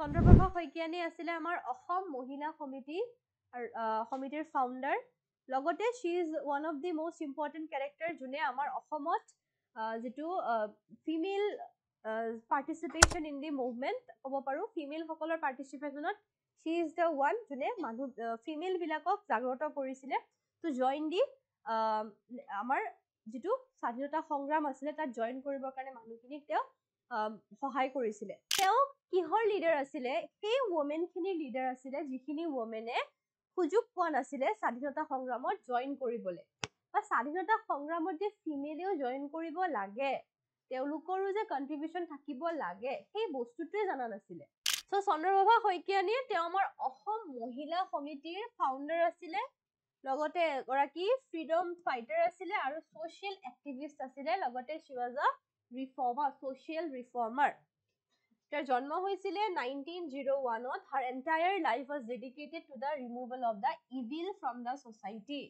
চন্দ্ৰপ্ৰভা শইকীয়ানী আছিলে আমাৰ অসম মহিলা সমিতিৰ ফাউণ্ডাৰ। লগতে she is one of the most important character যোনে আমাৰ অসমত যিটো female participation in the movement ক'ব পাৰো, ফিমেল সকলৰ পাৰ্টিচিপেশ্যনত she is the one যোনে ফিমেল বিলাকক জাগ্ৰত কৰিছিলে to join the আমাৰ যিটো স্বাধীনতা সংগ্ৰাম আছিলে তাত জইন কৰিবৰ কাৰণে মানুহখিনিক তেওঁ সহায় কৰিছিলে। তেওঁ কিহৰ লিডাৰ আছিলে? সেই ওমেন খিনিৰ লিডাৰ আছিলে যিখিনি ওমেনে সুযোগ পোৱা নাছিলে স্বাধীনতা সংগ্ৰামত জইন কৰিবলৈ, বা স্বাধীনতা সংগ্ৰামত যে ফিমেলেও জইন কৰিব লাগে, তেওঁলোকৰো যে কন্ট্ৰিবিউশ্যন থাকিব লাগে, সেই বস্তুটোৱে জানা নাছিলে। চ' চন্দ্ৰপ্ৰভা শইকীয়ানীয়ে তেওঁ আমাৰ অসম মহিলা সমিতিৰ ফাউণ্ডাৰ আছিলে, লগতে এগৰাকী ফ্ৰীডম ফাইটাৰ আছিলে আৰু ছ'চিয়েল এক্টিভিষ্ট আছিলে। লগতে she was a reformer, social reformer. তেওঁৰ জন্ম হৈছিলে 1901 ত। Her entire life was dedicated to the removal of the evil from the society.